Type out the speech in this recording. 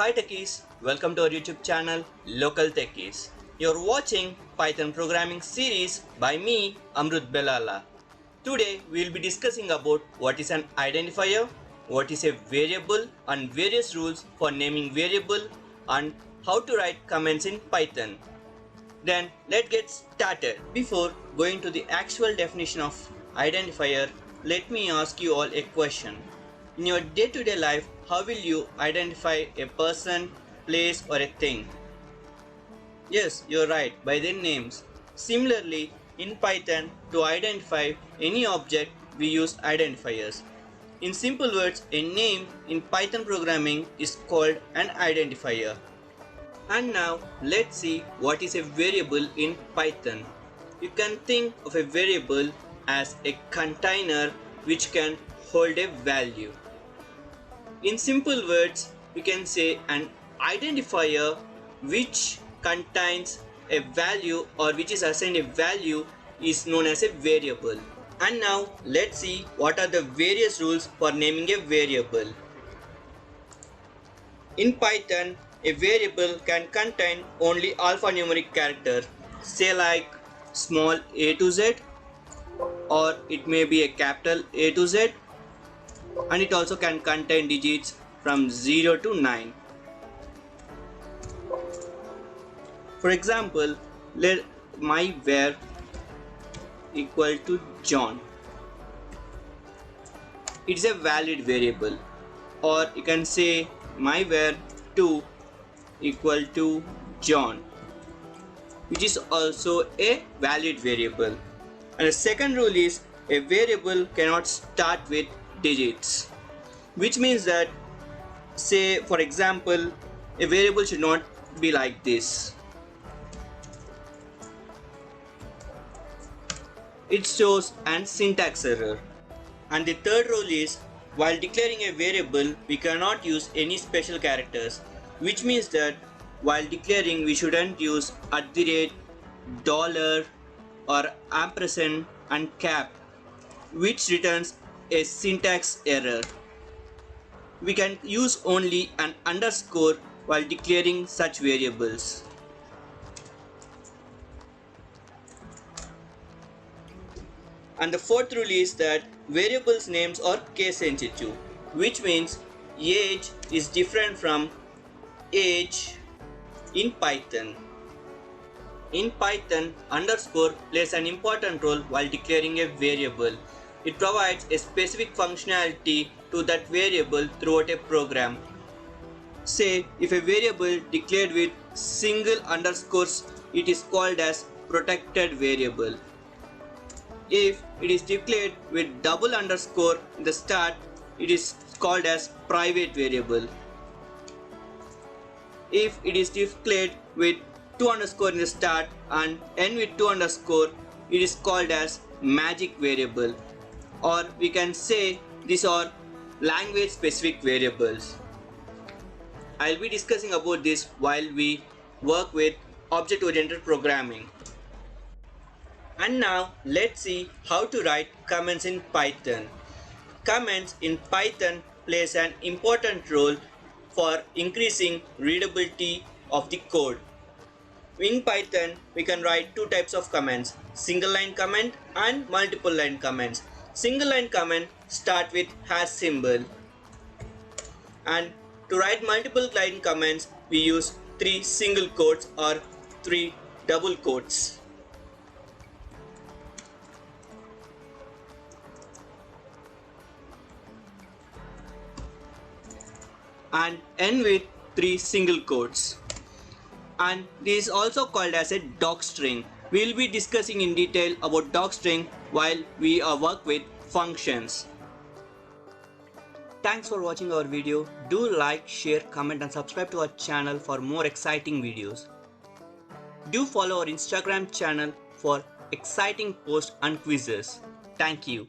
Hi Techies, welcome to our YouTube channel Local Techies. You're watching Python programming series by me Amrut Belala. Today we will be discussing about what is an identifier, what is a variable and various rules for naming variable and how to write comments in Python. Then let's get started. Before going to the actual definition of identifier, let me ask you all a question. In your day-to-day life, how will you identify a person, place or a thing? Yes, you're right, by their names. Similarly, in Python, to identify any object, we use identifiers. In simple words, a name in Python programming is called an identifier. And now let's see what is a variable in Python. You can think of a variable as a container which can hold a value. In simple words, we can say an identifier which contains a value or which is assigned a value is known as a variable. And now let's see what are the various rules for naming a variable. In Python, a variable can contain only alphanumeric character, say like small a to z, or it may be a capital A to Z, and it also can contain digits from 0 to 9. For example, let my var equal to John. It is a valid variable, or you can say my var 2 equal to John, which is also a valid variable. And the second rule is a variable cannot start with digits, which means that, say for example, a variable should not be like this. It shows an syntax error. And the third rule is, while declaring a variable, we cannot use any special characters, which means that while declaring we shouldn't use @ dollar or ampersand and cap, which returns a syntax error. We can use only an underscore while declaring such variables. And the fourth rule is that variables names are case sensitive, which means age is different from age in Python. In Python, underscore plays an important role while declaring a variable. It provides a specific functionality to that variable throughout a program. Say, if a variable declared with single underscores, it is called as protected variable. If it is declared with double underscore in the start, it is called as private variable. If it is declared with 2 underscore in the start and end with 2 underscore, it is called as magic variable. Or we can say these are language specific variables. I'll be discussing about this while we work with object oriented programming. And now let's see how to write comments in Python. Comments in Python plays an important role for increasing readability of the code. In Python, we can write two types of comments, single line comment and multiple line comments. Single line comment start with hash symbol. And to write multiple line comments, we use 3 single quotes or 3 double quotes. And end with 3 single quotes. And this is also called as a docstring. We will be discussing in detail about docstring while we work with functions. Thanks for watching our video. Do like, share, comment and subscribe to our channel for more exciting videos. Do follow our Instagram channel for exciting posts and quizzes. Thank you.